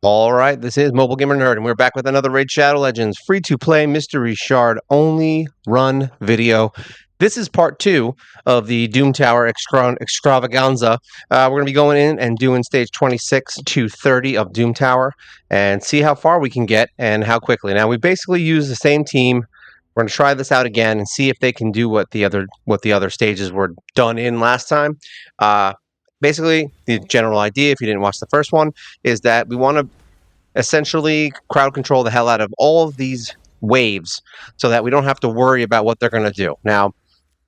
All right, this is Mobile Gamer Nerd, and we're back with another Raid Shadow Legends free-to-play mystery shard only run video. This is part 2 of the Doom Tower extravaganza. We're going to be going in and doing stage 26 to 30 of Doom Tower and see how far we can get and how quickly. Now, we basically use the same team. We're going to try this out again and see if they can do what the other stages were done in last time. Basically, the general idea, if you didn't watch the first one, is that we want to essentially crowd control the hell out of all of these waves so that we don't have to worry about what they're going to do. Now,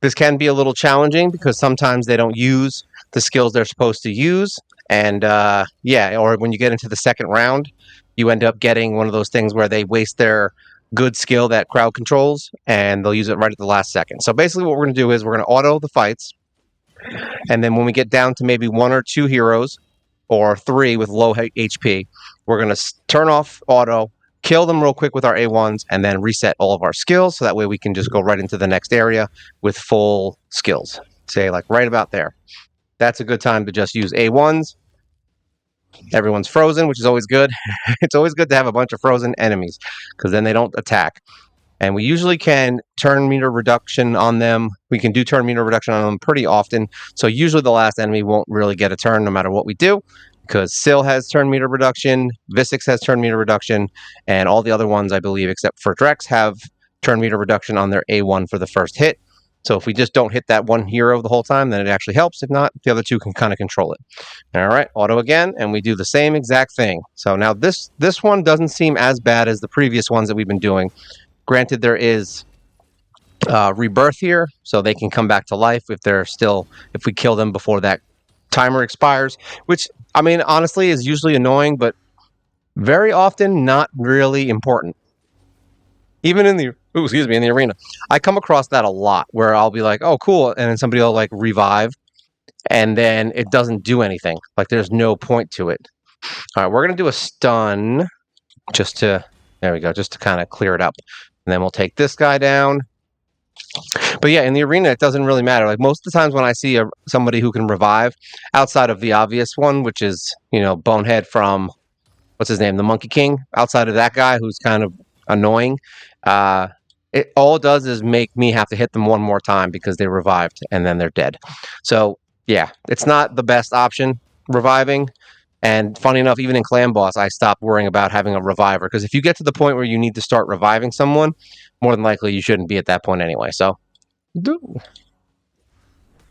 this can be a little challenging because sometimes they don't use the skills they're supposed to use. And yeah, or when you get into the second round, you end up getting one of those things where they waste their good skill that crowd controls and they'll use it right at the last second. So basically, what we're going to do is we're going to auto the fights. And then when we get down to maybe 1 or 2 heroes, or 3 with low HP, we're going to turn off auto, kill them real quick with our A1s, and then reset all of our skills so that way we can just go right into the next area with full skills. Say, like, right about there. That's a good time to just use A1s. Everyone's frozen, which is always good. It's always good to have a bunch of frozen enemies because then they don't attack. And we usually can turn meter reduction on them. We can do turn meter reduction on them pretty often. So usually the last enemy won't really get a turn no matter what we do, because Syl has turn meter reduction, Visix has turn meter reduction, and all the other ones, I believe, except for Drex, have turn meter reduction on their A1 for the first hit. So if we just don't hit that one hero the whole time, then it actually helps. If not, the other two can kind of control it. All right, auto again, and we do the same exact thing. So now this one doesn't seem as bad as the previous ones that we've been doing. Granted, there is rebirth here, so they can come back to life if we kill them before that timer expires, which, I mean, honestly is usually annoying, but very often not really important. Even in the in the arena, I come across that a lot where I'll be like, oh, cool, and then somebody will like revive, and then it doesn't do anything. Like, there's no point to it. All right, we're gonna do a stun there we go, just to kind of clear it up. And then we'll take this guy down. But yeah, in the arena, it doesn't really matter. Like, most of the times when I see somebody who can revive, outside of the obvious one, which is, Bonehead from, what's his name, the Monkey King, outside of that guy who's kind of annoying, it all does is make me have to hit them one more time because they revived and then they're dead. So yeah, it's not the best option, reviving. And funny enough, even in Clan Boss, I stopped worrying about having a reviver, because if you get to the point where you need to start reviving someone, more than likely you shouldn't be at that point anyway. So now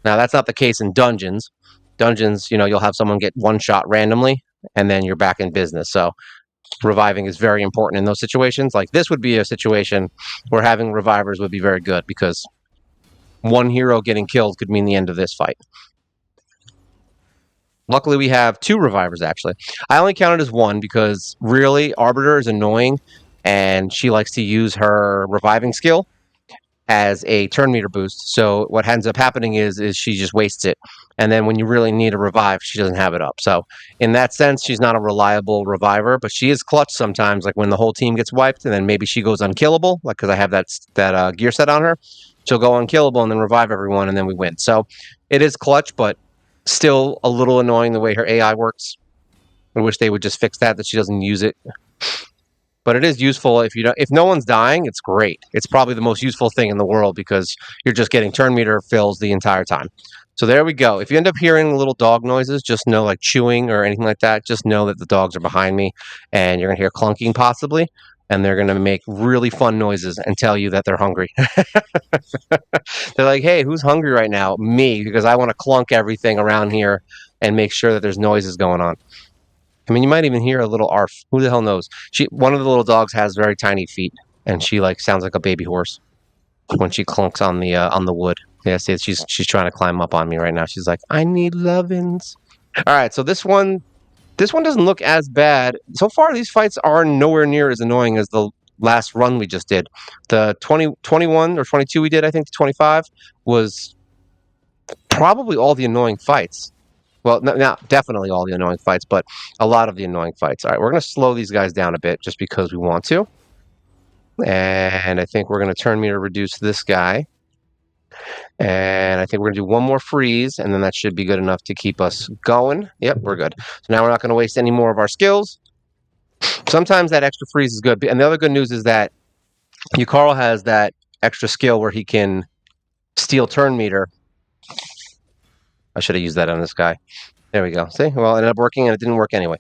that's not the case in dungeons. Dungeons, you'll have someone get one shot randomly, and then you're back in business. So reviving is very important in those situations. Like, this would be a situation where having revivers would be very good, because one hero getting killed could mean the end of this fight. Luckily, we have 2 revivers, actually. I only counted as 1 because, really, Arbiter is annoying, and she likes to use her reviving skill as a turn meter boost. So what ends up happening is she just wastes it. And then when you really need a revive, she doesn't have it up. So in that sense, she's not a reliable reviver, but she is clutch sometimes, like when the whole team gets wiped and then maybe she goes unkillable, like, because I have that gear set on her. She'll go unkillable and then revive everyone, and then we win. So it is clutch, but still a little annoying the way her AI works. I wish they would just fix that she doesn't use it. But it is useful if no one's dying. It's great. It's probably the most useful thing in the world, because you're just getting turn meter fills the entire time. So there we go. If you end up hearing little dog noises, just know, like chewing or anything like that, just know that the dogs are behind me, and you're gonna hear clunking possibly, and they're gonna make really fun noises and tell you that they're hungry. They're like, "Hey, who's hungry right now?" Me, because I want to clunk everything around here and make sure that there's noises going on. I mean, you might even hear a little arf. Who the hell knows? One of the little dogs has very tiny feet, and she sounds like a baby horse when she clunks on the wood. Yeah, see, she's trying to climb up on me right now. She's like, "I need lovin's." All right, so this one doesn't look as bad so far. These fights are nowhere near as annoying as the last run we just did. The 21 or 22 we did, I think, the 25 was probably all the annoying fights. Well, not definitely all the annoying fights, but a lot of the annoying fights. All right, we're going to slow these guys down a bit just because we want to. And I think we're going to turn meter reduce this guy. And I think we're going to do one more freeze, and then that should be good enough to keep us going. Yep, we're good. So now we're not going to waste any more of our skills. Sometimes that extra freeze is good. And the other good news is that Yukarl has that extra skill where he can steal turn meter. I should have used that on this guy. There we go. See? Well, it ended up working, and it didn't work anyway.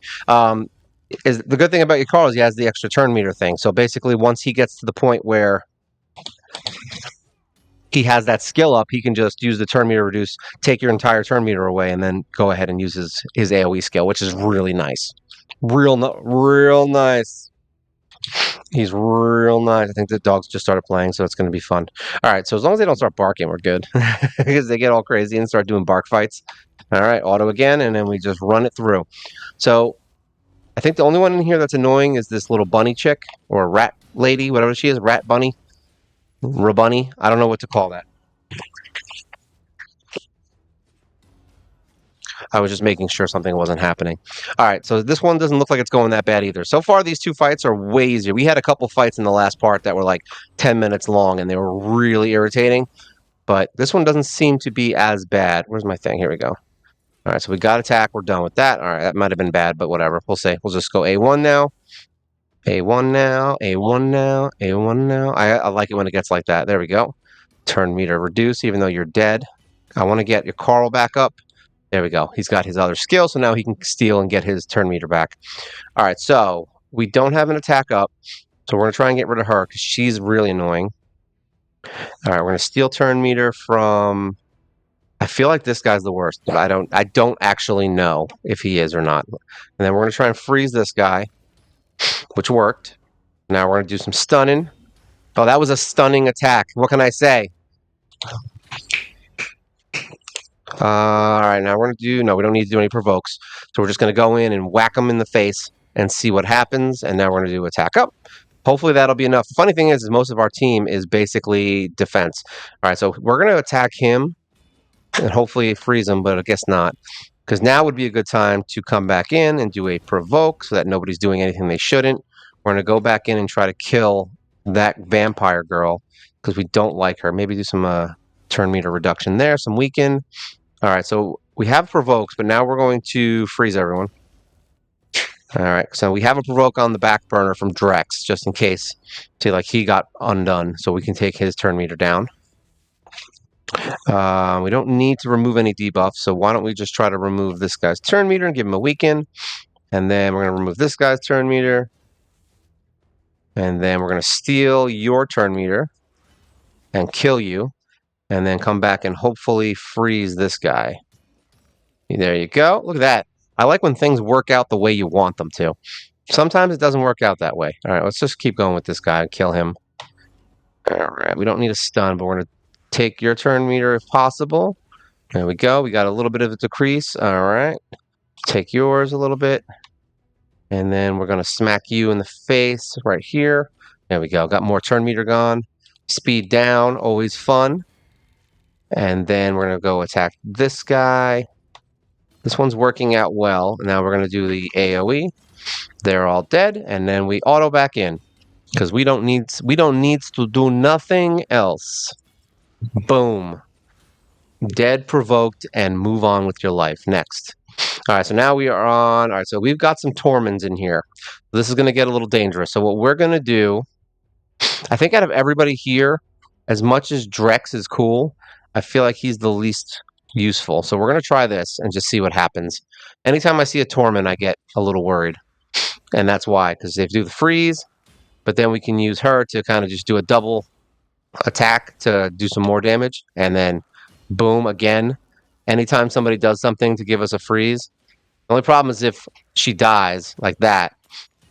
Is the good thing about Yukarl is he has the extra turn meter thing. So basically, once he gets to the point where he has that skill up, he can just use the turn meter reduce, take your entire turn meter away, and then go ahead and use his AoE skill, which is really nice. Real nice. He's real nice. I think the dogs just started playing, so it's going to be fun. All right, so as long as they don't start barking, we're good. Because they get all crazy and start doing bark fights. All right, auto again, and then we just run it through. So I think the only one in here that's annoying is this little bunny chick or rat lady, whatever she is, rat bunny, rabunny. I don't know what to call that. I was just making sure something wasn't happening. All right, so this one doesn't look like it's going that bad either. So far, these two fights are way easier. We had a couple fights in the last part that were like 10 minutes long, and they were really irritating. But this one doesn't seem to be as bad. Where's my thing? Here we go. All right, so we got attack. We're done with that. All right, that might have been bad, but whatever. We'll say. We'll just go A1 now. A1 now. A1 now. A1 now. I like it when it gets like that. There we go. Turn meter reduce, even though you're dead. I want to get your Carl back up. There we go. He's got his other skill, so now he can steal and get his turn meter back. All right, so we don't have an attack up, so we're going to try and get rid of her because she's really annoying. All right, we're going to steal turn meter from... I feel like this guy's the worst, but I don't actually know if he is or not. And then we're going to try and freeze this guy, which worked. Now we're going to do some stunning. Oh, that was a stunning attack. What can I say? All right, now we're going to do... No, we don't need to do any provokes. So we're just going to go in and whack him in the face and see what happens. And now we're going to do attack up. Hopefully that'll be enough. The funny thing is most of our team is basically defense. All right, so we're going to attack him and hopefully freeze him, but I guess not. Because now would be a good time to come back in and do a provoke so that nobody's doing anything they shouldn't. We're going to go back in and try to kill that vampire girl because we don't like her. Maybe do some turn meter reduction there, some weaken. All right, so we have provokes, but now we're going to freeze everyone. All right, so we have a provoke on the back burner from Drex, just in case. See, like he got undone, so we can take his turn meter down. We don't need to remove any debuffs, so why don't we just try to remove this guy's turn meter and give him a weaken. And then we're going to remove this guy's turn meter. And then we're going to steal your turn meter and kill you. And then come back and hopefully freeze this guy. There you go. Look at that. I like when things work out the way you want them to. Sometimes it doesn't work out that way. All right, let's just keep going with this guy and kill him. All right, we don't need a stun, but we're going to take your turn meter if possible. There we go. We got a little bit of a decrease. All right. Take yours a little bit. And then we're going to smack you in the face right here. There we go. Got more turn meter gone. Speed down, always fun. And then we're going to go attack this guy. This one's working out well. Now we're going to do the AoE. They're all dead, and then we auto back in because we don't need to do nothing else. Boom. Dead, provoked, and move on with your life. Next. All right, so now we are on. All right, so we've got some Torments in here. This is going to get a little dangerous. So what we're going to do, I think out of everybody here, as much as Drex is cool, I feel like he's the least useful. So we're going to try this and just see what happens. Anytime I see a Torment, I get a little worried. And that's why, because they do the freeze, but then we can use her to kind of just do a double attack to do some more damage. And then boom, again. Anytime somebody does something to give us a freeze, the only problem is if she dies like that,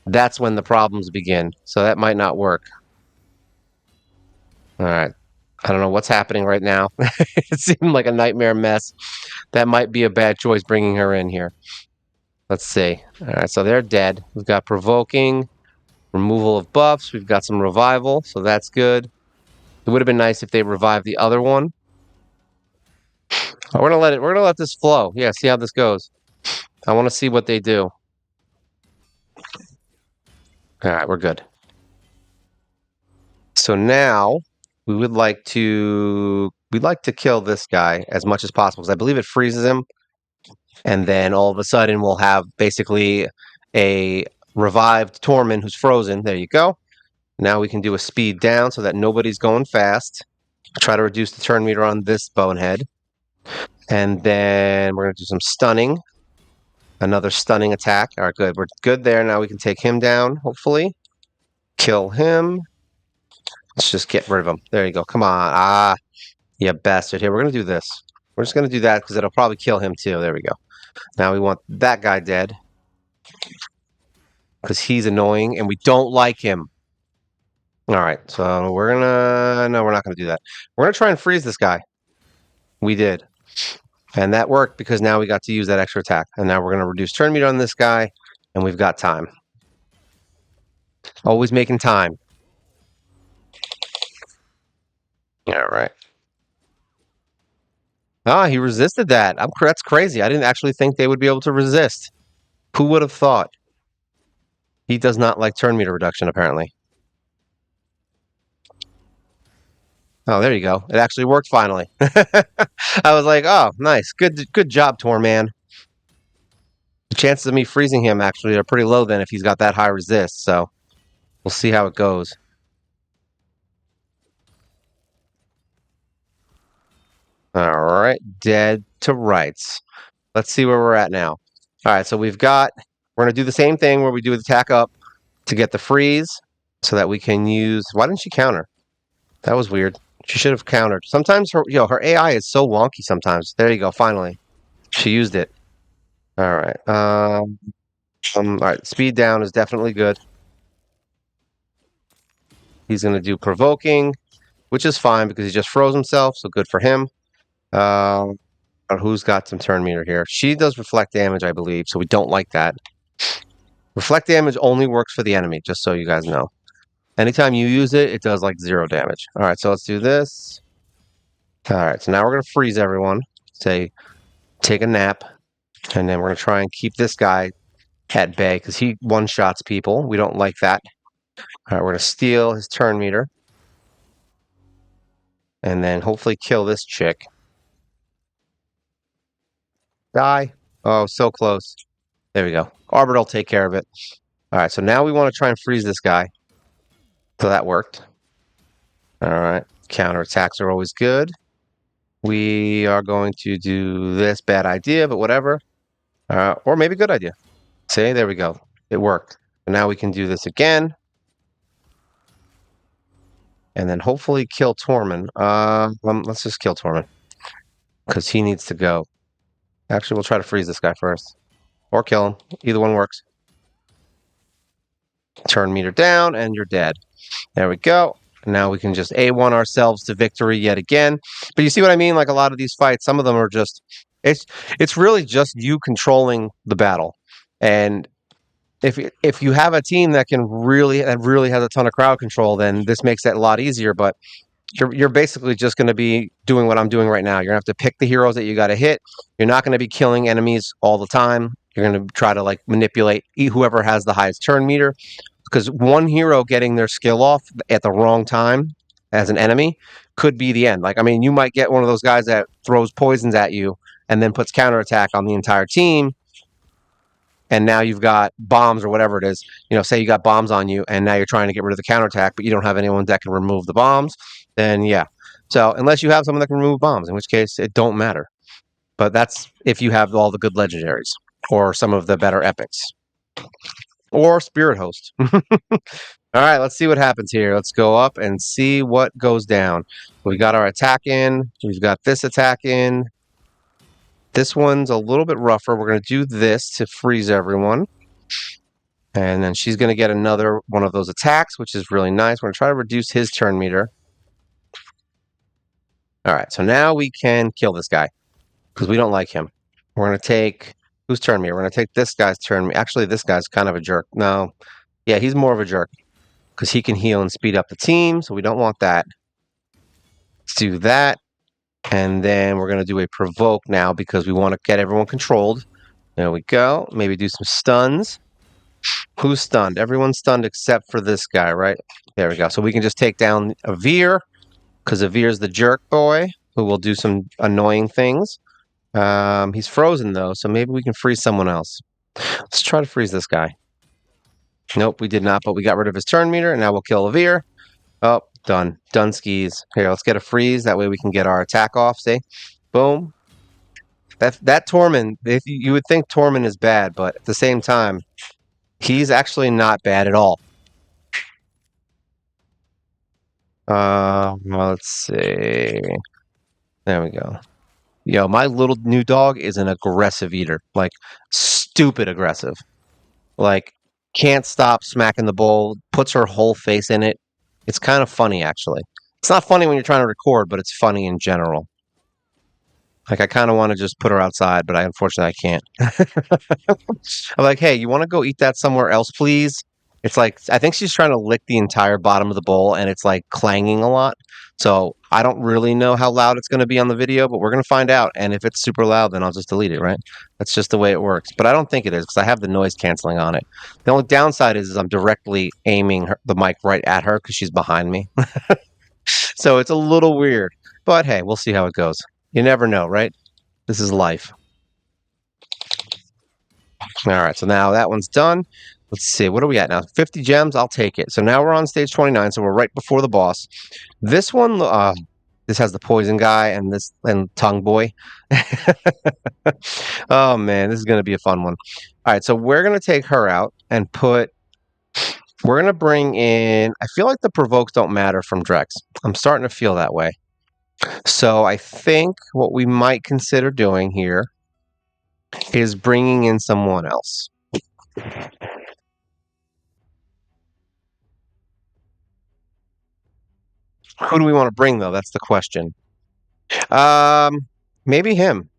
that's when the problems begin. So that might not work. All right. I don't know what's happening right now. It seemed like a nightmare mess. That might be a bad choice bringing her in here. Let's see. All right, so they're dead. We've got provoking, removal of buffs. We've got some revival, so that's good. It would have been nice if they revived the other one. We're gonna let this flow. Yeah, see how this goes. I want to see what they do. All right, we're good. So now we'd like to kill this guy as much as possible because I believe it freezes him, and then all of a sudden we'll have basically a revived Tormund, who's frozen. There you go. Now we can do a speed down so that nobody's going fast. Try to reduce the turn meter on this bonehead. And then we're going to do some stunning. Another stunning attack. All right, good. We're good there. Now we can take him down, hopefully. Kill him. Let's just get rid of him. There you go. Come on. Ah, you bastard. Here, we're going to do this. We're just going to do that because it'll probably kill him too. There we go. Now we want that guy dead because he's annoying and we don't like him. All right, so we're gonna... No, we're not going to do that. We're going to try and freeze this guy. We did. And that worked because now we got to use that extra attack. And now we're going to reduce turn meter on this guy, and we've got time. Always making time. All right. Ah, he resisted that. That's crazy. I didn't actually think they would be able to resist. Who would have thought? He does not like turn meter reduction, apparently. Oh, there you go. It actually worked finally. I was like, oh, nice. Good job, Torman. The chances of me freezing him actually are pretty low then if he's got that high resist, so we'll see how it goes. All right, dead to rights. Let's see where we're at now. All right, so we're going to do the same thing where we do the attack up to get the freeze so that we can use... Why didn't she counter? That was weird. She should have countered. Sometimes her AI is so wonky sometimes. There you go, finally. She used it. All right. All right, speed down is definitely good. He's going to do provoking, which is fine because he just froze himself, so good for him. Who's got some turn meter here? She does reflect damage, I believe, so we don't like that. Reflect damage only works for the enemy, just so you guys know. Anytime you use it, it does like 0 damage. All right, so let's do this. All right, so now we're going to freeze everyone. Say, take a nap. And then we're going to try and keep this guy at bay because he one-shots people. We don't like that. All right, we're going to steal his turn meter. And then hopefully kill this chick. Die. Oh, so close. There we go. Arbiter will take care of it. All right, so now we want to try and freeze this guy. So that worked. All right. Counterattacks are always good. We are going to do this. Bad idea, but whatever. Or maybe good idea. See, there we go. It worked. And now we can do this again. And then hopefully kill Tormund. Let's just kill Tormund. Because he needs to go. Actually, we'll try to freeze this guy first. Or kill him. Either one works. Turn meter down, and you're dead. There we go. Now we can just A1 ourselves to victory yet again. But you see what I mean? Like a lot of these fights, some of them are just... It's really just you controlling the battle. And if you have a team that really has a ton of crowd control, then this makes it a lot easier. But you're basically just going to be doing what I'm doing right now. You're going to have to pick the heroes that you got to hit. You're not going to be killing enemies all the time. You're going to try to like manipulate whoever has the highest turn meter, because one hero getting their skill off at the wrong time as an enemy could be the end. Like, I mean, you might get one of those guys that throws poisons at you and then puts counterattack on the entire team. And now you've got bombs or whatever it is. You know, say you got bombs on you and now you're trying to get rid of the counterattack, but you don't have anyone that can remove the bombs. Then yeah. So unless you have someone that can remove bombs, in which case it don't matter. But that's if you have all the good legendaries or some of the better epics or spirit host. All right, let's see what happens here. Let's go up and see what goes down. We got our attack in. We've got this attack in. This one's a little bit rougher. We're going to do this to freeze everyone. And then she's going to get another one of those attacks, which is really nice. We're going to try to reduce his turn meter. All right, so now we can kill this guy because we don't like him. We're going to take... Whose turn meter? We're going to take this guy's turn meter. Actually, this guy's kind of a jerk. No. Yeah, he's more of a jerk because he can heal and speed up the team, so we don't want that. Let's do that. And then we're going to do a provoke now because we want to get everyone controlled. There we go. Maybe do some stuns. Who's stunned? Everyone's stunned except for this guy, right? There we go. So we can just take down Avir because Avir's the jerk boy who will do some annoying things. He's frozen, though, so maybe we can freeze someone else. Let's try to freeze this guy. Nope, we did not, but we got rid of his turn meter, and now we'll kill Levere. Oh, done. Done skis. Here, let's get a freeze. That way we can get our attack off, see? Boom. That Tormund, you would think Tormund is bad, but at the same time, he's actually not bad at all. Well, let's see. There we go. Yo, my little new dog is an aggressive eater. Like, stupid aggressive. Like, can't stop smacking the bowl, puts her whole face in it. It's kind of funny, actually. It's not funny when you're trying to record, but it's funny in general. Like, I kind of want to just put her outside, but unfortunately I can't. I'm like, hey, you want to go eat that somewhere else, please? It's like, I think she's trying to lick the entire bottom of the bowl and it's like clanging a lot. So I don't really know how loud it's going to be on the video, but we're going to find out. And if it's super loud, then I'll just delete it, right? That's just the way it works. But I don't think it is because I have the noise canceling on it. The only downside is I'm directly aiming the mic right at her because she's behind me. So it's a little weird. But hey, we'll see how it goes. You never know, right? This is life. All right, so now that one's done. Let's see, what are we at now? 50 gems, I'll take it. So now we're on stage 29, so we're right before the boss. This one, this has the poison guy and tongue boy. Oh man, this is gonna be a fun one. All right, so we're gonna take her out and we're gonna bring in. I feel like the provokes don't matter from Drex. I'm starting to feel that way. So I think what we might consider doing here is bringing in someone else. Who do we want to bring though? That's the question. Maybe him.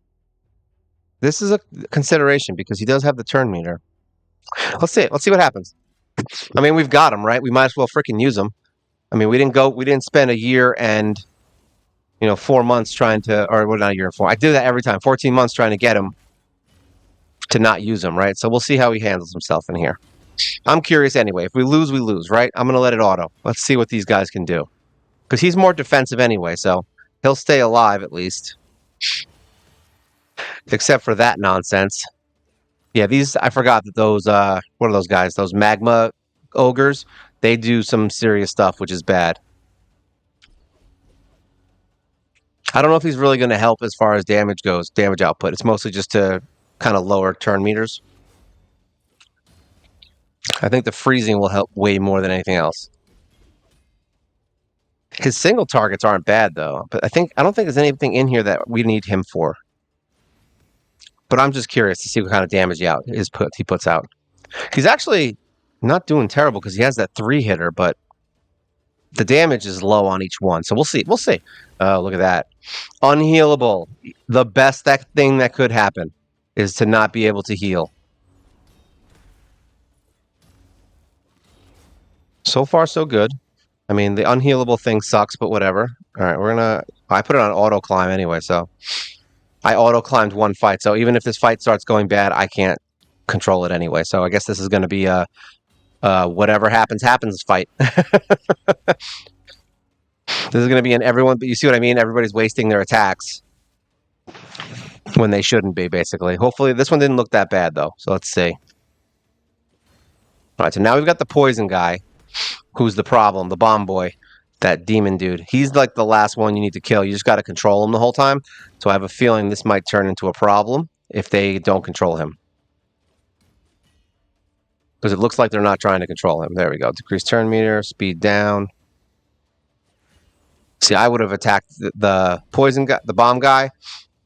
This is a consideration because he does have the turn meter. Let's see it. Let's see what happens. I mean, we've got him, right? We might as well freaking use him. I mean, we didn't spend a year and 4 months trying to, or well, not a year and four. I do that every time. 14 months trying to get him to not use him, right? So we'll see how he handles himself in here. I'm curious anyway. If we lose, we lose, right? I'm gonna let it auto. Let's see what these guys can do because he's more defensive anyway, so he'll stay alive at least. Except for that nonsense. Yeah, I forgot that those what are those guys? Those magma ogres, they do some serious stuff, which is bad. I don't know if he's really going to help as far as damage goes, damage output. It's mostly just to kind of lower turn meters. I think the freezing will help way more than anything else. His single targets aren't bad though, but I don't think there's anything in here that we need him for. But I'm just curious to see what kind of damage he puts out. He's actually not doing terrible because he has that 3-hitter, but the damage is low on each one. So we'll see. We'll see. Look at that. Unhealable. The best thing that could happen is to not be able to heal. So far, so good. I mean, the unhealable thing sucks, but whatever. All right, I put it on auto climb anyway, so I auto climbed one fight. So even if this fight starts going bad, I can't control it anyway. So I guess this is going to be a whatever happens fight. This is going to be an everyone, but you see what I mean? Everybody's wasting their attacks when they shouldn't be, basically. Hopefully, this one didn't look that bad, though. So let's see. All right, so now we've got the poison guy, who's the problem, the bomb boy, that demon dude. He's like the last one you need to kill. You just got to control him the whole time. So I have a feeling this might turn into a problem if they don't control him. Because it looks like they're not trying to control him. There we go. Decrease turn meter, speed down. See, I would have attacked the poison guy, the bomb guy,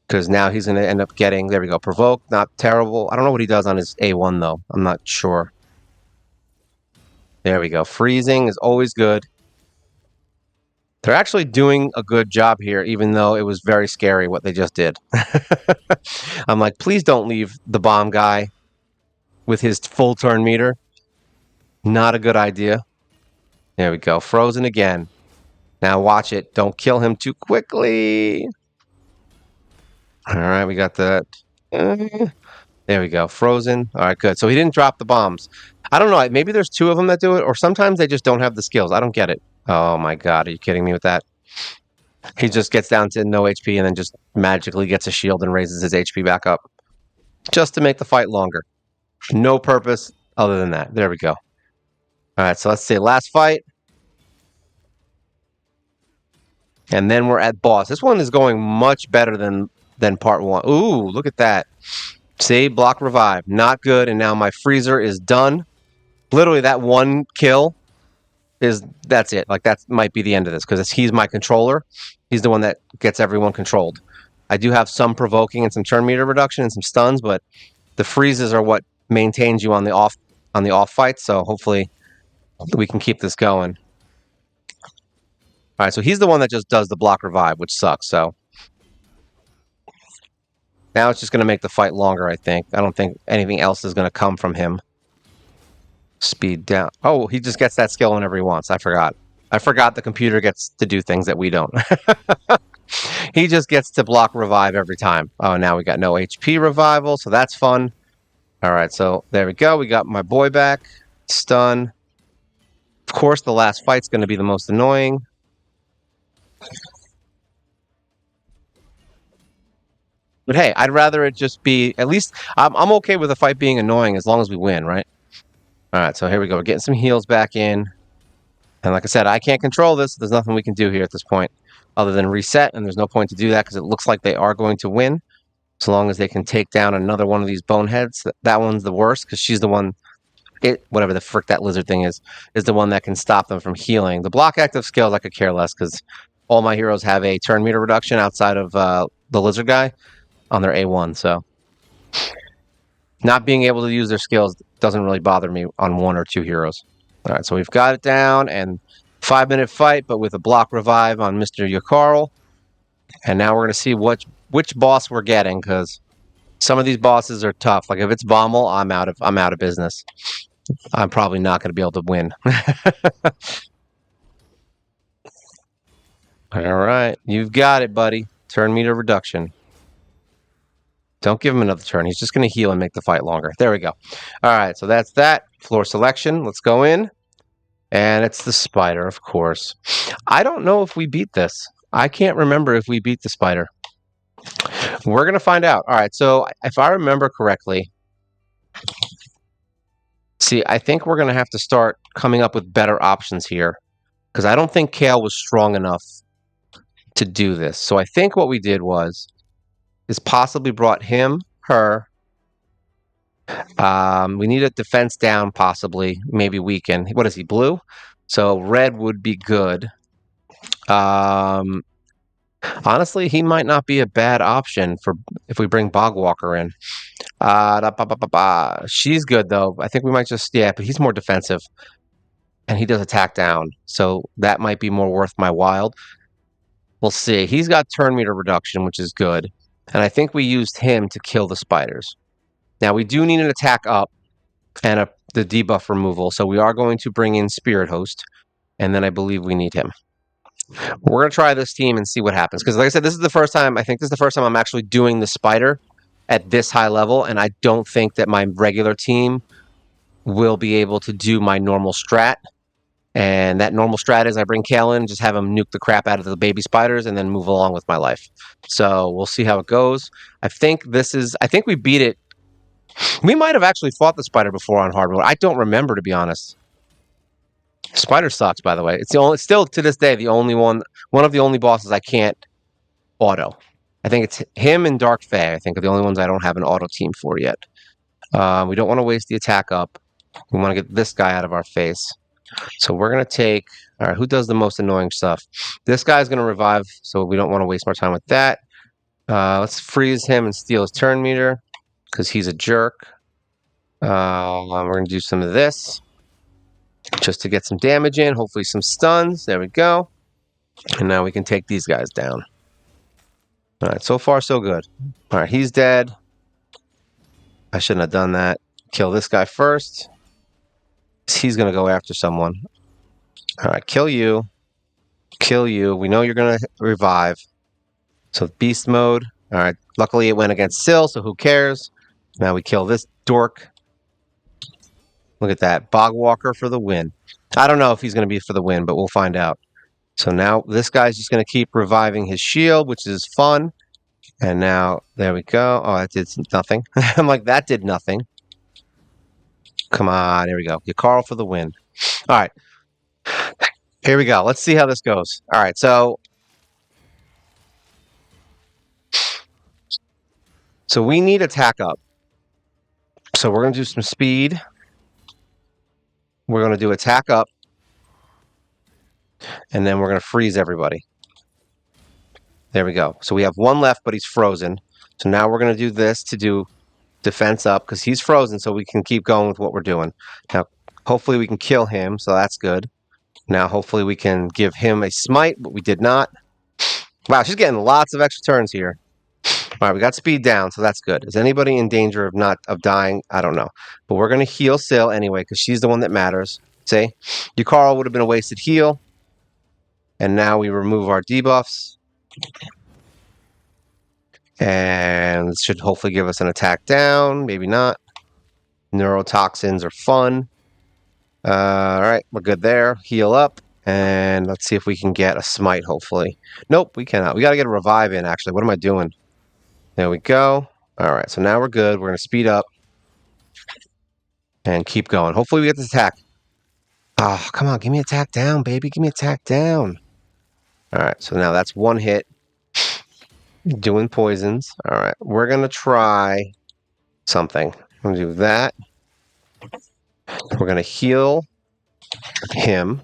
because now he's going to end up getting, there we go, provoke, not terrible. I don't know what he does on his A1, though. I'm not sure. There we go. Freezing is always good. They're actually doing a good job here, even though it was very scary what they just did. I'm like, please don't leave the bomb guy with his full turn meter. Not a good idea. There we go. Frozen again. Now watch it. Don't kill him too quickly. All right, we got that. There we go. Frozen. All right, good. So he didn't drop the bombs. I don't know. Maybe there's 2 of them that do it, or sometimes they just don't have the skills. I don't get it. Oh my god, are you kidding me with that? He just gets down to no HP and then just magically gets a shield and raises his HP back up. Just to make the fight longer. No purpose other than that. There we go. All right, so let's see. Last fight. And then we're at boss. This one is going much better than part one. Ooh, look at that. Save, block, revive. Not good. And now my freezer is done. Literally, that one kill that's it. Like, that might be the end of this because he's my controller. He's the one that gets everyone controlled. I do have some provoking and some turn meter reduction and some stuns, but the freezes are what maintains you on the off fights. So hopefully we can keep this going. All right, so he's the one that just does the block revive, which sucks. So now it's just going to make the fight longer, I think. I don't think anything else is going to come from him. Speed down. Oh, he just gets that skill whenever he wants. I forgot. I forgot the computer gets to do things that we don't. He just gets to block revive every time. Oh, now we got no HP revival, so that's fun. All right, so there we go. We got my boy back. Stun. Of course, the last fight's going to be the most annoying. But hey, I'd rather it just be, at least, I'm okay with the fight being annoying as long as we win, right? All right, so here we go. We're getting some heals back in. And like I said, I can't control this. There's nothing we can do here at this point other than reset, and there's no point to do that because it looks like they are going to win. So long as they can take down another one of these boneheads. That one's the worst because she's the one, whatever the frick that lizard thing is the one that can stop them from healing. The block active skills I could care less because all my heroes have a turn meter reduction outside of the lizard guy on their A1. So not being able to use their skills doesn't really bother me on one or two heroes. All right, so we've got it down, and 5-minute fight, but with a block revive on Mr. Yakarl. And now we're going to see which boss we're getting, because some of these bosses are tough. Like if it's Bommel, I'm out of business. I'm probably not going to be able to win. All right, you've got it, buddy. Turn meter reduction. Don't give him another turn. He's just going to heal and make the fight longer. There we go. All right, so that's that. Floor selection. Let's go in. And it's the spider, of course. I don't know if we beat this. I can't remember if we beat the spider. We're going to find out. All right, so if I remember correctly, see, I think we're going to have to start coming up with better options here because I don't think Kale was strong enough to do this. So I think what we did is possibly brought him, her. We need a defense down, possibly, maybe weaken. What is he, blue? So red would be good. Honestly, he might not be a bad option for if we bring Bogwalker in. She's good, though. I think we might just, yeah, but he's more defensive. And he does attack down. So that might be more worth my while. We'll see. He's got turn meter reduction, which is good. And I think we used him to kill the spiders. Now, we do need an attack up and the debuff removal. So we are going to bring in Spirit Host. And then I believe we need him. We're going to try this team and see what happens. Because like I said, this is the first time, I think this is the first time I'm actually doing the spider at this high level. And I don't think that my regular team will be able to do my normal strat. And that normal strat is I bring Kale in, just have him nuke the crap out of the baby spiders, and then move along with my life. So we'll see how it goes. I think we beat it. We might have actually fought the spider before on hard mode. I don't remember, to be honest. Spider sucks, by the way. It's still to this day one of the only bosses I can't auto. I think it's him and Dark Fae. I think are the only ones I don't have an auto team for yet. We don't want to waste the attack up. We want to get this guy out of our face. So we're going to take, all right, who does the most annoying stuff? This guy's going to revive, so we don't want to waste more time with that. Let's freeze him and steal his turn meter because he's a jerk. We're going to do some of this just to get some damage in, hopefully some stuns. There we go. And now we can take these guys down. All right, so far so good. All right, he's dead. I shouldn't have done that. Kill this guy first. He's going to go after someone. All right, kill you. Kill you. We know you're going to revive. So beast mode. All right, luckily it went against Syl, so who cares? Now we kill this dork. Look at that. Bogwalker for the win. I don't know if he's going to be for the win, but we'll find out. So now this guy's just going to keep reviving his shield, which is fun. And now, there we go. Oh, that did nothing. I'm like, that did nothing. Come on, there we go. Yakarl for the win. All right. Here we go. Let's see how this goes. All right. So we need attack up. So we're going to do some speed. We're going to do attack up. And then we're going to freeze everybody. There we go. So we have one left, but he's frozen. So now we're going to do this to do defense up because he's frozen, so we can keep going with what we're doing. Now, hopefully we can kill him, so that's good. Now, hopefully we can give him a smite, but we did not. Wow, she's getting lots of extra turns here. All right, we got speed down, so that's good. Is anybody in danger of dying? I don't know. But we're going to heal Syl anyway because she's the one that matters. See? Yukara would have been a wasted heal. And now we remove our debuffs. And this should hopefully give us an attack down. Maybe not. Neurotoxins are fun. All right, we're good there. Heal up. And let's see if we can get a smite, hopefully. Nope, we cannot. We got to get a revive in, actually. What am I doing? There we go. All right, so now we're good. We're going to speed up and keep going. Hopefully we get this attack. Oh, come on. Give me attack down, baby. Give me attack down. All right, so now that's one hit. Doing poisons. All right, we're going to try something. I'm going to do that. We're going to heal him.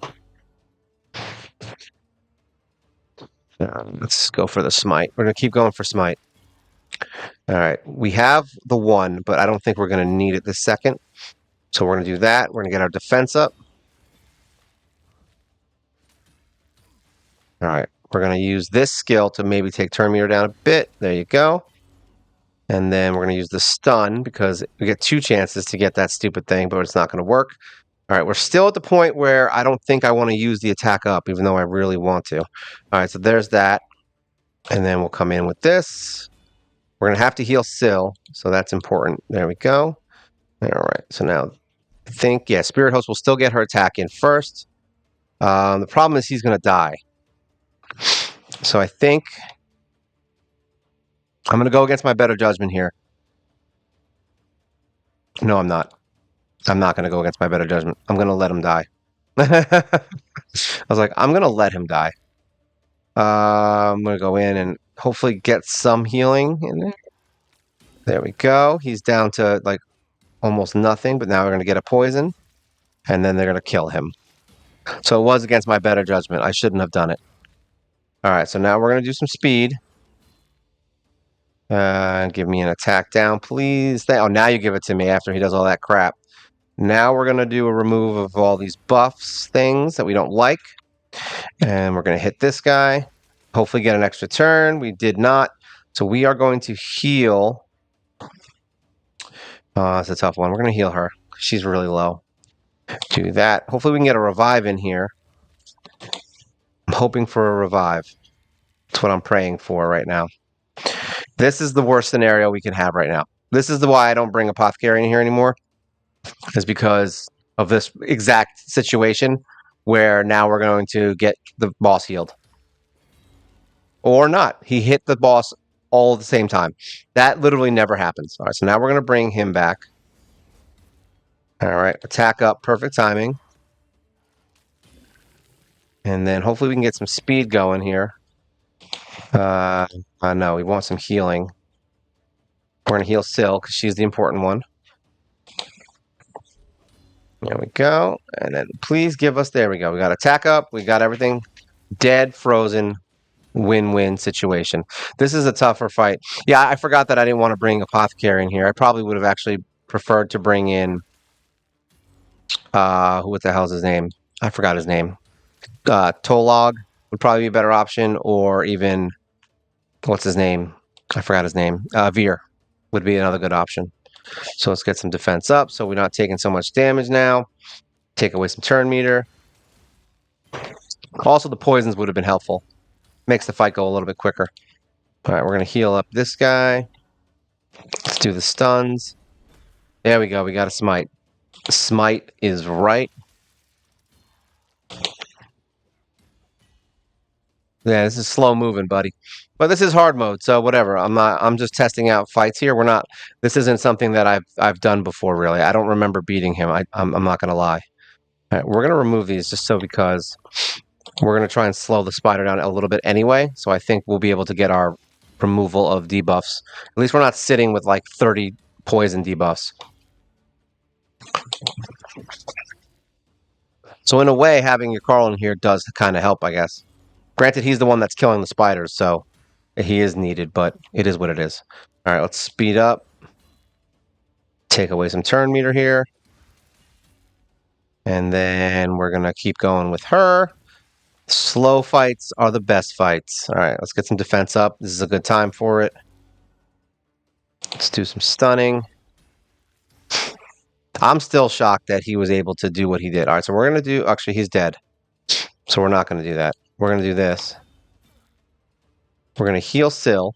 Let's go for the smite. We're going to keep going for smite. All right, we have the one, but I don't think we're going to need it this second. So we're going to do that. We're going to get our defense up. All right, we're going to use this skill to maybe take turn meter down a bit. There you go. And then we're going to use the stun because we get 2 chances to get that stupid thing, but it's not going to work. All right, we're still at the point where I don't think I want to use the attack up, even though I really want to. All right, so there's that. And then we'll come in with this. We're going to have to heal Syl, so that's important. There we go. All right, so now I think, yeah, Spirit Host will still get her attack in first. The problem is he's going to die. So I think I'm going to go against my better judgment here. No, I'm not. I'm not going to go against my better judgment. I'm going to let him die. I was like, I'm going to let him die. I'm going to go in and hopefully get some healing in there. There we go. He's down to like almost nothing, but now we're going to get a poison. And then they're going to kill him. So it was against my better judgment. I shouldn't have done it. All right, so now we're going to do some speed. Give me an attack down, please. Oh, now you give it to me after he does all that crap. Now we're going to do a remove of all these buffs things that we don't like. And we're going to hit this guy. Hopefully get an extra turn. We did not. So we are going to heal. It's a tough one. We're going to heal her. She's really low. Do that. Hopefully we can get a revive in here. I'm hoping for a revive. That's what I'm praying for right now. This is the worst scenario we can have right now. This is why I don't bring Apothecary in here anymore. Is because of this exact situation where now we're going to get the boss healed. Or not. He hit the boss all at the same time. That literally never happens. All right, so now we're going to bring him back. All right, attack up. Perfect timing. And then hopefully we can get some speed going here. No, we want some healing. We're going to heal Syl because she's the important one. There we go. And then please give us, there we go. We got attack up. We got everything dead, frozen, win-win situation. This is a tougher fight. Yeah, I forgot that I didn't want to bring Apothecary in here. I probably would have actually preferred to bring in, what the hell's his name? I forgot his name. Tolog would probably be a better option, or even, what's his name? I forgot his name. Veer would be another good option. So let's get some defense up so we're not taking so much damage now. Take away some turn meter. Also, the poisons would have been helpful. Makes the fight go a little bit quicker. All right, we're going to heal up this guy. Let's do the stuns. There we go. We got a smite. The smite is right. Yeah, this is slow moving, buddy. But this is hard mode, so whatever. I'm just testing out fights here. This isn't something that I've done before, really. I don't remember beating him. I'm not going to lie. All right, we're going to remove these just so because we're going to try and slow the spider down a little bit anyway. So I think we'll be able to get our removal of debuffs. At least we're not sitting with like 30 poison debuffs. So in a way, having your Carl in here does kind of help, I guess. Granted, he's the one that's killing the spiders, so he is needed, but it is what it is. All right, let's speed up. Take away some turn meter here. And then we're going to keep going with her. Slow fights are the best fights. All right, let's get some defense up. This is a good time for it. Let's do some stunning. I'm still shocked that he was able to do what he did. All right, so we're going to do... Actually, he's dead. So we're not going to do that. We're going to do this. We're going to heal Syl.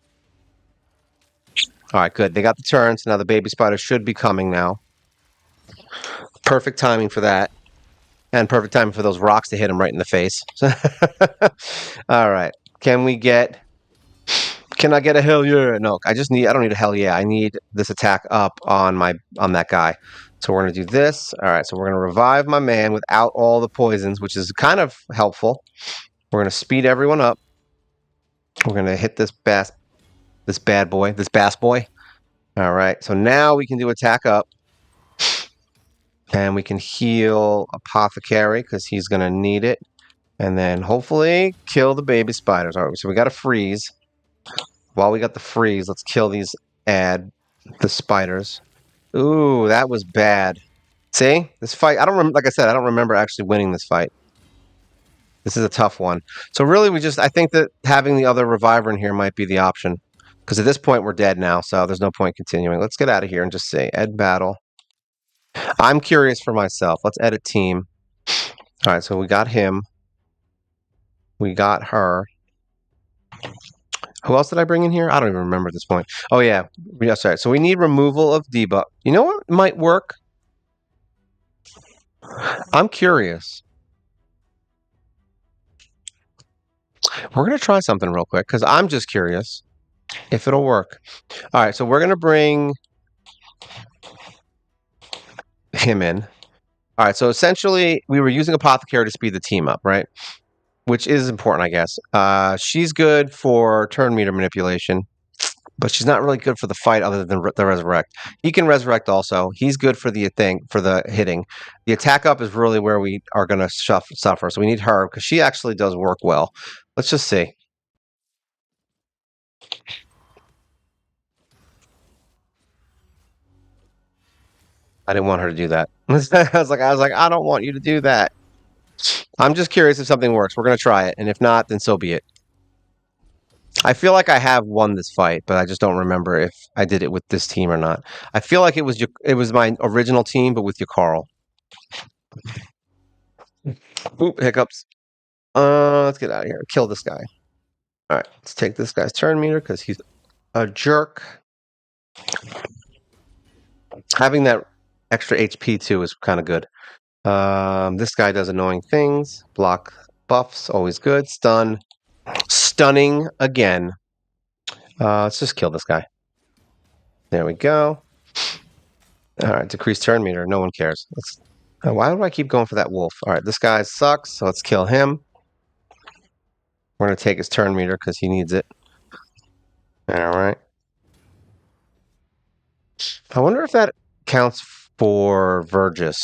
All right, good. They got the turn, so now the baby spider should be coming now. Perfect timing for that. And perfect timing for those rocks to hit him right in the face. All right. Can we get... Can I get a hell yeah? No, I don't need a hell yeah. I need this attack up on that guy. So we're going to do this. All right, so we're going to revive my man without all the poisons, which is kind of helpful. We're going to speed everyone up. We're going to hit this bass boy. All right, so now we can do attack up. And we can heal Apothecary because he's going to need it. And then hopefully kill the baby spiders. All right, so we got to freeze. While we got the freeze, let's kill the spiders. Ooh, that was bad. See? This fight, like I said, I don't remember actually winning this fight. This is a tough one. So really, I think that having the other reviver in here might be the option. Because at this point, we're dead now, so there's no point continuing. Let's get out of here and just say, Ed battle. I'm curious for myself. Let's edit team. All right, so we got him. We got her. Who else did I bring in here? I don't even remember at this point. Oh, yeah. That's right. So we need removal of debuff. You know what might work? I'm curious. We're going to try something real quick because I'm just curious if it'll work. All right, so we're going to bring him in. All right, so essentially we were using Apothecary to speed the team up, right? Which is important, I guess. She's good for turn meter manipulation, but she's not really good for the fight other than the resurrect. He can resurrect also. He's good for the hitting. The attack up is really where we are going to suffer. So we need her because she actually does work well. Let's just see. I didn't want her to do that. I was like, I don't want you to do that. I'm just curious if something works. We're going to try it. And if not, then so be it. I feel like I have won this fight, but I just don't remember if I did it with this team or not. I feel like it was my original team, but with your Carl. Oop, hiccups. Let's get out of here. Kill this guy. All right, let's take this guy's turn meter because he's a jerk. Having that extra HP too is kind of good. This guy does annoying things. Block buffs, always good. Stun. Stunning again. Let's just kill this guy. There we go. All right, decrease turn meter. No one cares. Why do I keep going for that wolf? All right, this guy sucks, so let's kill him. We're going to take his turn meter because he needs it. All right. I wonder if that counts for Vergis.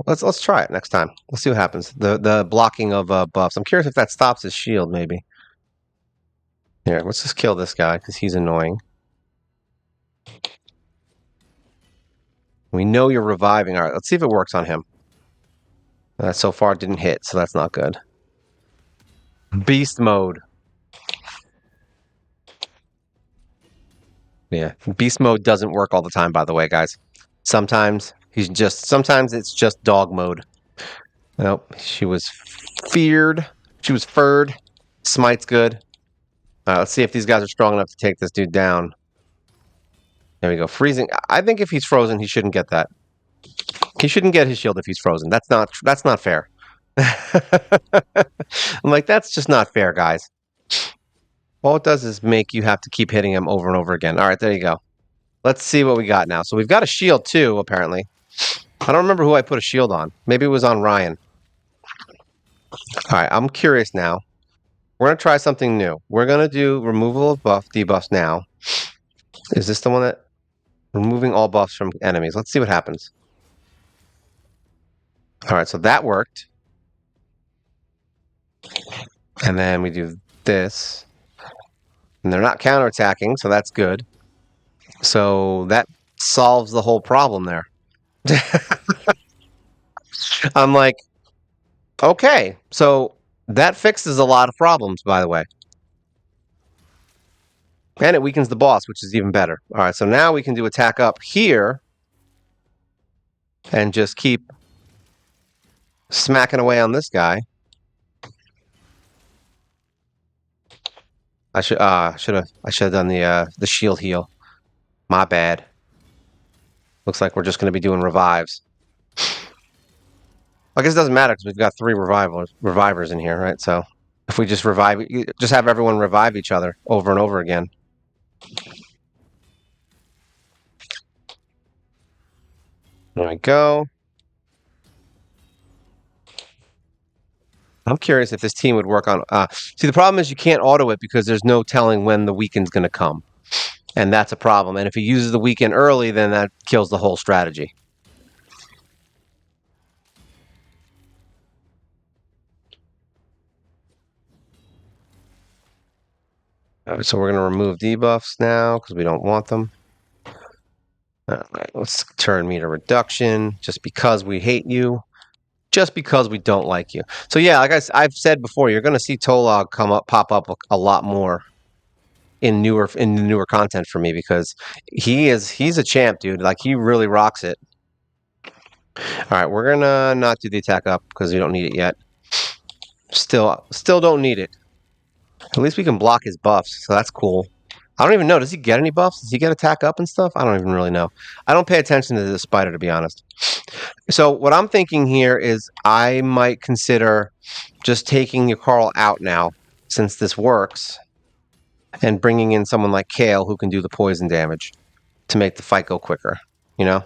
Let's try it next time. Let's see what happens. The blocking of buffs. I'm curious if that stops his shield, maybe. Here, let's just kill this guy because he's annoying. We know you're reviving. All right, let's see if it works on him. So far, it didn't hit, so that's not good. Beast mode. Yeah, beast mode doesn't work all the time, by the way, guys. Sometimes it's just dog mode. Nope, she was feared. She was furred. Smite's good. All right, let's see if these guys are strong enough to take this dude down. There we go. Freezing. I think if he's frozen, he shouldn't get that. He shouldn't get his shield if he's frozen. That's not fair. I'm like, that's just not fair, guys. All it does is make you have to keep hitting him over and over again. All right, there you go. Let's see what we got now. So we've got a shield too, apparently. I don't remember who I put a shield on. Maybe it was on Ryan. All right, I'm curious now. We're going to try something new. We're going to do removal of debuffs now. Is this the one that... Removing all buffs from enemies. Let's see what happens. All right, so that worked. And then we do this. And they're not counterattacking, so that's good. So that solves the whole problem there. I'm like, okay, so that fixes a lot of problems, by the way. And it weakens the boss, which is even better. All right, so now we can do attack up here and just keep smacking away on this guy. I should have done the shield heal. My bad. Looks like we're just going to be doing revives. I guess it doesn't matter because we've got 3 revivers in here, right? So if we just just have everyone revive each other over and over again. There we go. I'm curious if this team would work on... see, the problem is you can't auto it because there's no telling when the weaken's going to come. And that's a problem. And if he uses the weaken early, then that kills the whole strategy. All right, so we're going to remove debuffs now because we don't want them. All right, let's turn meter reduction just because we hate you. Just because we don't like you. So yeah, like I've said before, you're going to see Tolog pop up a lot more in the newer content for me because he's a champ, dude. Like he really rocks it. All right, we're gonna not do the attack up because we don't need it yet. Still don't need it. At least we can block his buffs, so that's cool. I don't even know. Does he get any buffs? Does he get attack up and stuff? I don't even really know. I don't pay attention to this spider, to be honest. So what I'm thinking here is I might consider just taking your Carl out now, since this works, and bringing in someone like Kale who can do the poison damage to make the fight go quicker, you know?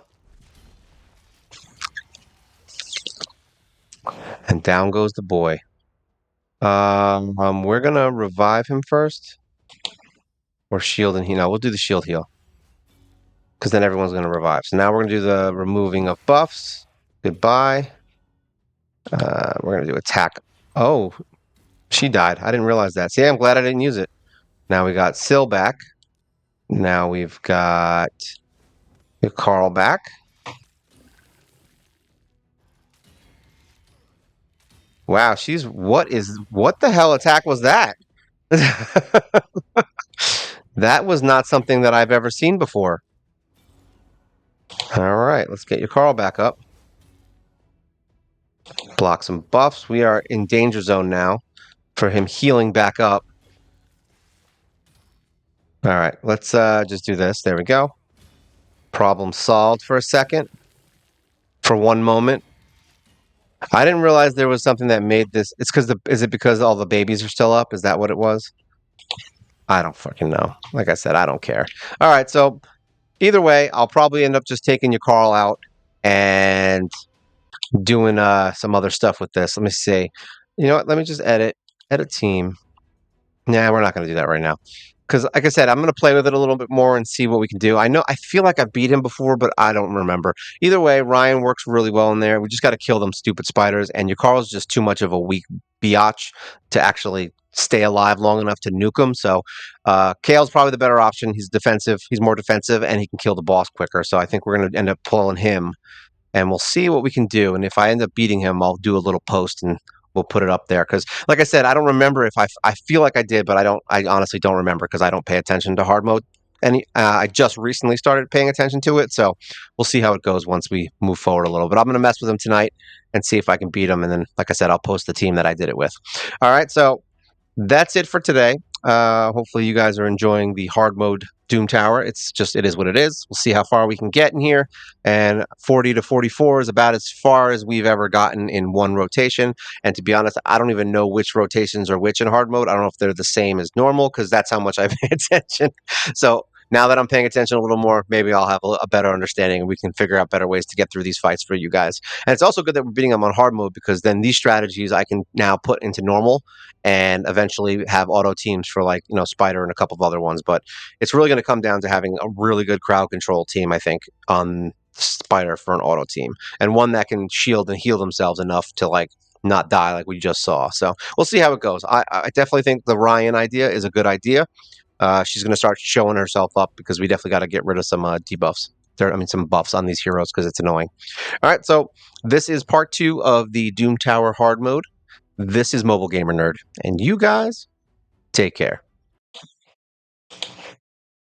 And down goes the boy. We're gonna revive him first. Or shield and heal. No, we'll do the shield heal. Because then everyone's gonna revive. So now we're gonna do the removing of buffs. Goodbye. We're gonna do attack. Oh, she died. I didn't realize that. See, I'm glad I didn't use it. Now we got Syl back. Now we've got Carl back. Wow, what the hell attack was that? That was not something that I've ever seen before. All right, let's get your Carl back up. Block some buffs. We are in danger zone now for him healing back up. All right, let's just do this. There we go. Problem solved for a second. For one moment. I didn't realize there was something that made this. Is it because all the babies are still up? Is that what it was? I don't fucking know. Like I said, I don't care. All right, so either way, I'll probably end up just taking your Carl out and doing some other stuff with this. Let me see. You know what? Let me just edit team. Nah, we're not going to do that right now. Because, like I said, I'm going to play with it a little bit more and see what we can do. I feel like I beat him before, but I don't remember. Either way, Ryan works really well in there. We just got to kill them stupid spiders, and Yukarl's just too much of a weak biatch to actually stay alive long enough to nuke him. So, Kale's probably the better option. He's defensive. He's more defensive, and he can kill the boss quicker. So I think we're going to end up pulling him, and we'll see what we can do. And if I end up beating him, I'll do a little post and we'll put it up there. Because, like I said, I don't remember if I feel like I did, but I honestly don't remember because I don't pay attention to hard mode. I just recently started paying attention to it, so we'll see how it goes once we move forward a little. But I'm going to mess with him tonight and see if I can beat him. And then, like I said, I'll post the team that I did it with. All right, so that's it for today. Hopefully you guys are enjoying the hard mode Doom Tower. It is what it is. We'll see how far we can get in here. And 40 to 44 is about as far as we've ever gotten in one rotation. And to be honest, I don't even know which rotations are which in hard mode. I don't know if they're the same as normal because that's how much I pay attention. So now that I'm paying attention a little more, maybe I'll have a better understanding and we can figure out better ways to get through these fights for you guys. And it's also good that we're beating them on hard mode because then these strategies I can now put into normal and eventually have auto teams for like, Spider and a couple of other ones. But it's really going to come down to having a really good crowd control team, I think, on Spider for an auto team and one that can shield and heal themselves enough to like not die like we just saw. So we'll see how it goes. I definitely think the Ryan idea is a good idea. She's going to start showing herself up because we definitely got to get rid of some debuffs. Some buffs on these heroes because it's annoying. All right, so this is part 2 of the Doom Tower hard mode. This is Mobile Gamer Nerd, and you guys take care.